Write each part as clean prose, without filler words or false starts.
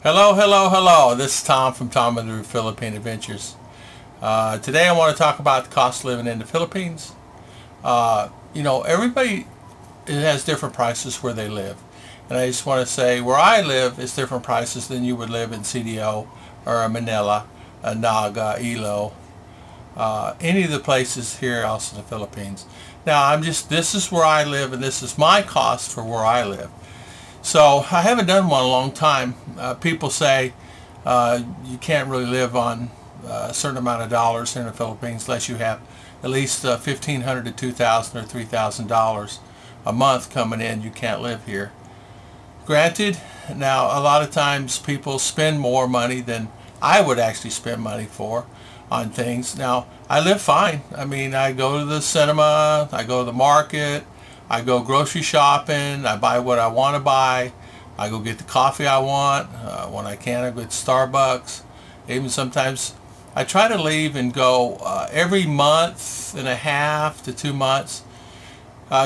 Hello, hello, hello. This is Tom from Tom and the Philippine Adventures. Today I want to talk about the cost of living in the Philippines. Everybody has different prices where they live. And I just want to say where I live is different prices than you would live in CDO or Manila, Naga, Ilo, any of the places here else in the Philippines. Now this is where I live and this is my cost for where I live. So I haven't done one in a long time. People say you can't really live on a certain amount of dollars here in the Philippines unless you have at least $1,500 to $2,000 or $3,000 a month coming in. You can't live here. Granted, now a lot of times people spend more money than I would actually spend money for on things. Now I live fine. I mean, I go to the cinema, I go to the market, I go grocery shopping, I buy what I want to buy, I go get the coffee I want, when I can I go to Starbucks. Even sometimes I try to leave and go every month and a half to 2 months,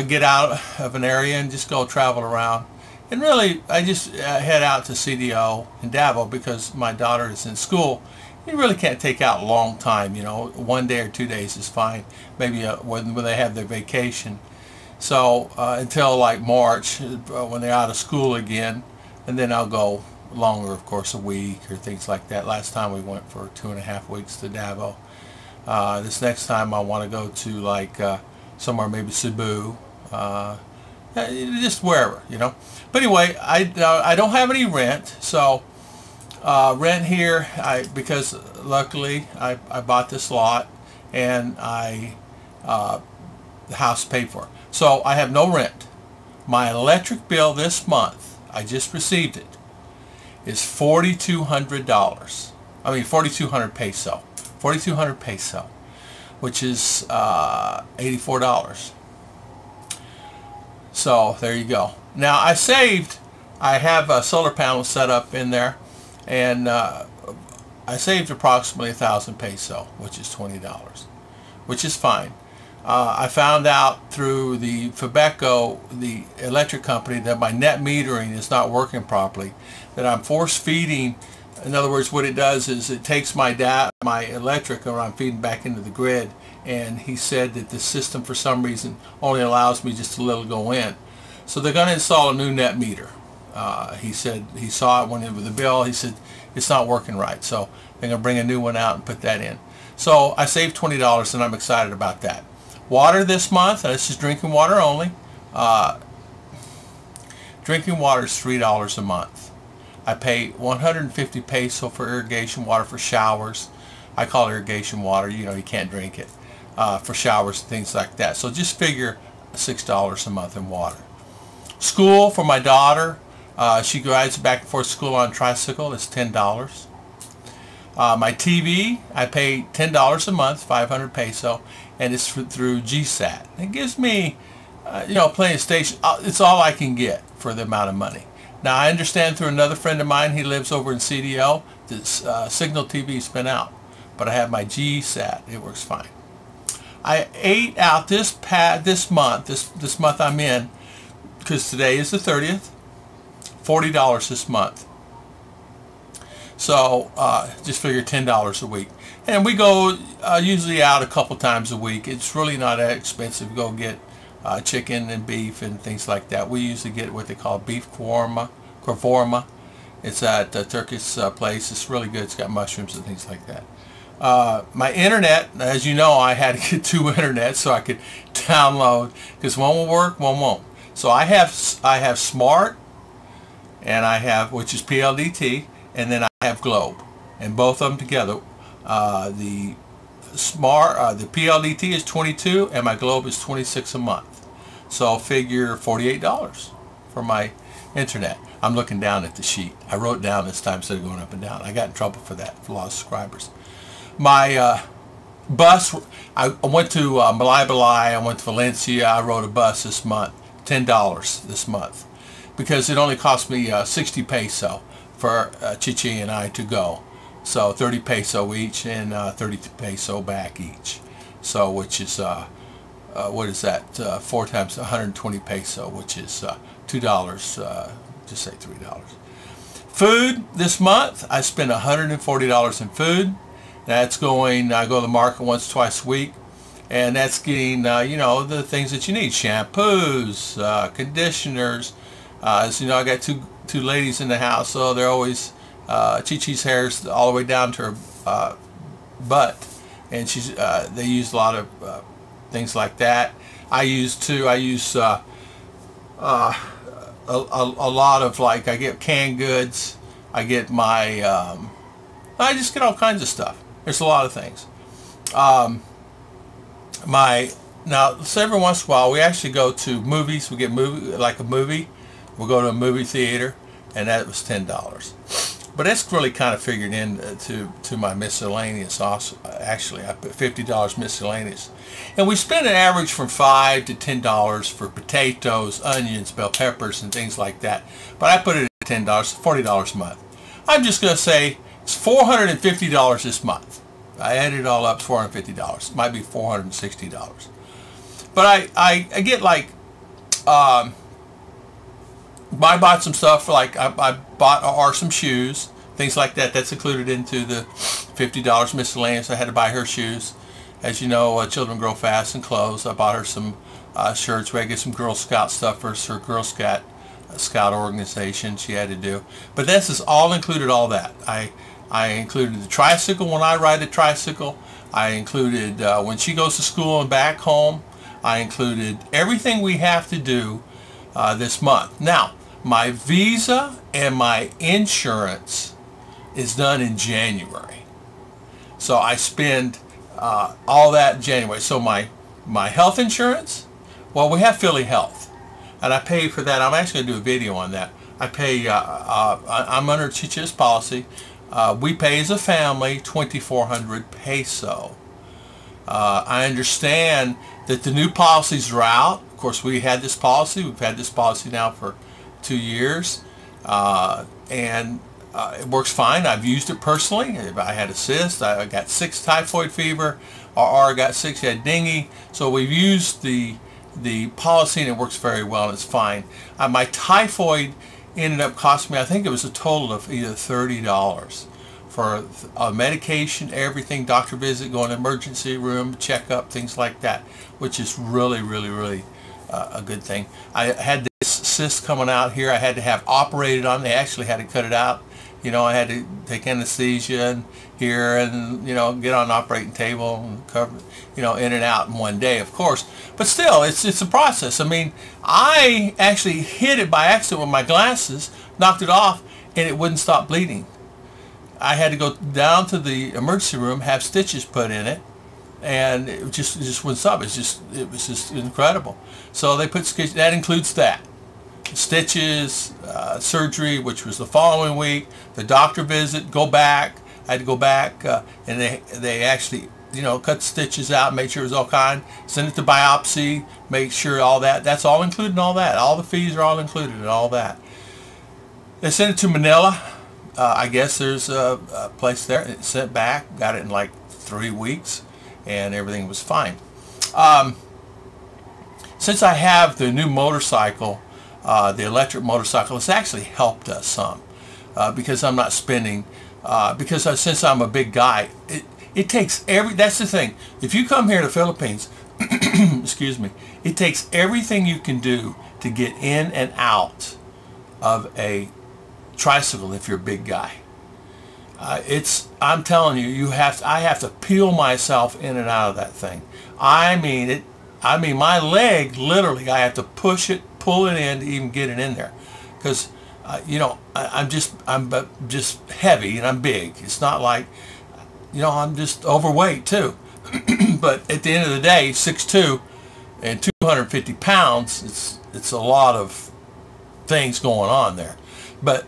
get out of an area and just go travel around. And really I just head out to CDO and Davao because my daughter is in school. You really can't take out a long time, 1 day or 2 days is fine, maybe when they have their vacation. So until like March when they're out of school again, and then I'll go longer, of course, a week or things like that. Last time we went for 2.5 weeks to Davao. This next time I want to go to like somewhere maybe Cebu, just wherever, But anyway, I don't have any rent, so rent here, because luckily I bought this lot and the house paid for. So I have no rent. My electric bill this month, I just received it, is $4,200. I mean 4,200 peso. 4,200 peso, which is $84. So there you go. Now I have solar panels set up in there, and I saved approximately 1,000 peso, which is $20, which is fine. I found out through the Fabeco, the electric company, that my net metering is not working properly, that I'm force feeding. In other words, what it does is it takes my electric and I'm feeding back into the grid, and he said that the system for some reason only allows me just a little go in. So they're going to install a new net meter. He said he saw it when it was the bill. He said it's not working right, so they're going to bring a new one out and put that in. So I saved $20 and I'm excited about that. Water this month, this is drinking water only. Drinking water is $3 a month. I pay 150 peso for irrigation water for showers. I call it irrigation water, you can't drink it, for showers and things like that. So just figure $6 a month in water. School for my daughter, she rides back and forth to school on a tricycle, it's $10. My TV, I pay $10 a month, 500 peso, and it's through GSAT. It gives me, plenty of stations. It's all I can get for the amount of money. Now I understand through another friend of mine, he lives over in CDO, this Signal TV's been out, but I have my GSAT. It works fine. I ate out this month I'm in, because today is the 30th, $40 this month. So just figure $10 a week. And we go usually out a couple times a week. It's really not that expensive. Go get chicken and beef and things like that. We usually get what they call beef korma. It's at a Turkish place. It's really good. It's got mushrooms and things like that. My internet, as you know, I had to get 2 internets so I could download, because one will work, one won't. So I have Smart, and I have, which is PLDT, and then I have Globe, and both of them together. The PLDT is $22 and my Globe is $26 a month. So figure $48 for my internet. I'm looking down at the sheet. I wrote down this time instead of going up and down. I got in trouble for that, for a lot of subscribers. My bus, I went to Balay, I went to Valencia. I rode a bus this month, $10 this month, because it only cost me 60 peso for Chichi and I to go. So 30 peso each and 30 peso back each. So which is, what is that? 4 times 120 peso, which is $2, just say $3. Food this month, I spent $140 in food. That's going, I go to the market once, twice a week. And that's getting, you know, the things that you need. Shampoos, conditioners. As you know, I got two ladies in the house, so they're always, Chi-Chi's hair's all the way down to her butt. And they use a lot of things like that. I use a lot of, like, I get canned goods. I get my, I just get all kinds of stuff. There's a lot of things. Now, so every once in a while, we actually go to movies. We get a movie. We'll go to a movie theater, and that was $10. But that's really kind of figured in to my miscellaneous also. Actually, I put $50 miscellaneous. And we spend an average from $5 to $10 for potatoes, onions, bell peppers, and things like that. But I put it at $10, $40 a month. I'm just going to say it's $450 this month. I added it all up, it's $450. It might be $460. But I get, like, I bought some stuff, like I bought some shoes, things like that. That's included into the $50 miscellaneous. I had to buy her shoes. As you know, children grow fast in clothes. I bought her some shirts. We had to get some Girl Scout stuff for her Girl Scout organization she had to do. But this is all included, all that. I included the tricycle when I ride the tricycle. I included when she goes to school and back home. I included everything we have to do this month. Now, my visa and my insurance is done in January. So I spend all that in January. So my health insurance, well, we have Philly Health. And I pay for that. I'm actually going to do a video on that. I pay, I'm under Chi-Chi's policy. We pay as a family 2,400 peso. I understand that the new policies are out. Of course, we had this policy. We've had this policy now for 2 years. And it works fine. I've used it personally. I had a cyst. I got 6 typhoid fever. RR got 6. He had dengue. So we've used the policy, and it works very well, and it's fine. My typhoid ended up costing me, I think it was a total of either $30 for medication, everything, doctor visit, going to emergency room, checkup, things like that, which is really, really, really a good thing. I had this cyst coming out here. I had to have operated on. They actually had to cut it out. You know, I had to take anesthesia here and, you know, get on an operating table and cover, you know, in and out in one day, of course. But still, it's a process. I mean, I actually hit it by accident with my glasses, knocked it off, and it wouldn't stop bleeding. I had to go down to the emergency room, have stitches put in it, and it just wouldn't stop. It was just incredible. So they put, that includes that. Stitches, surgery, which was the following week, the doctor visit, go back. I had to go back, and they actually, you know, cut stitches out, make sure it was all kind, send it to biopsy, make sure all that. That's all included in all that. All the fees are all included in all that. They sent it to Manila. I guess there's a place there. It sent back, got it in like 3 weeks, and everything was fine. Since I have the new motorcycle, the electric motorcycle, it's actually helped us some because I'm not spending, since I'm a big guy, it takes that's the thing. If you come here to the Philippines, excuse me, it takes everything you can do to get in and out of a tricycle if you're a big guy. I'm telling you, I have to peel myself in and out of that thing. I mean my leg, literally, I have to push it, pull it in to even get it in there, because you know, I'm just heavy and I'm big. It's not like, you know, I'm just overweight too. But at the end of the day, 6'2" and 250 pounds, it's a lot of things going on there. But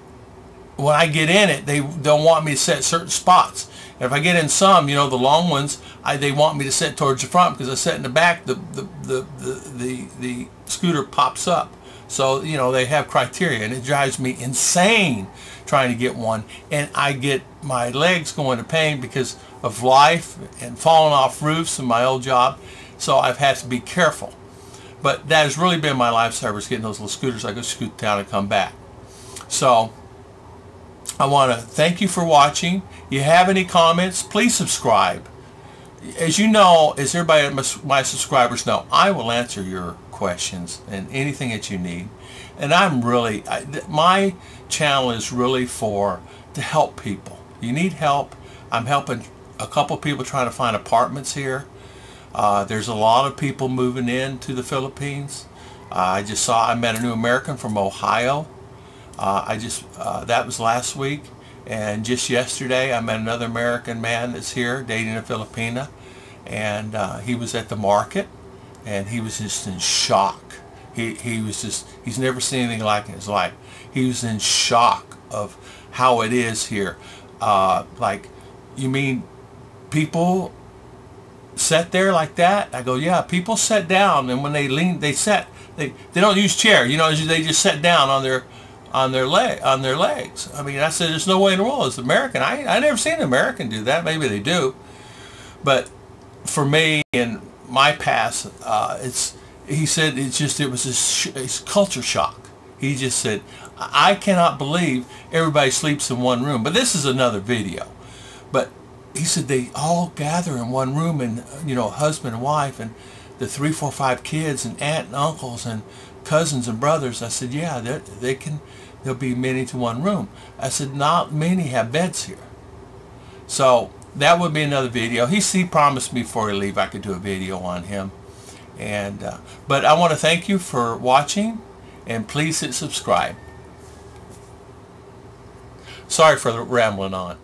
when I get in it, they don't want me to set certain spots. And if I get in some, you know, the long ones, they want me to sit towards the front, because I sit in the back, the scooter pops up. So, you know, they have criteria, and it drives me insane trying to get one. And I get my legs going to pain because of life and falling off roofs in my old job. So I've had to be careful. But that has really been my lifesaver, is getting those little scooters. I go scoot down and come back. So I want to thank you for watching. If you have any comments, please subscribe. As you know, as everybody, my subscribers know, I will answer your questions and anything that you need. And I'm really, my channel is really to help people. You need help. I'm helping a couple people trying to find apartments here. There's a lot of people moving into the Philippines. I met a new American from Ohio. That was last week. And just yesterday, I met another American man that's here dating a Filipina. And he was at the market, and he was just in shock. He's never seen anything like it in his life. He was in shock of how it is here. Like, you mean people sit there like that? I go, yeah, people sit down, and when they lean, they don't use chair. You know, they just sit down on their legs. I mean, I said, there's no way in the world. It's American. I never seen an American do that. Maybe they do, but for me in my past, he said it was a culture shock. He just said, I cannot believe everybody sleeps in one room. But this is another video. But he said they all gather in one room, and you know, husband and wife, and the 3, 4, 5 kids, and aunt and uncles and cousins and brothers. I said, yeah, there'll be many to one room. I said, not many have beds here. So that would be another video. He promised me before he leave I could do a video on him. And but I want to thank you for watching, and please hit subscribe. Sorry for rambling on.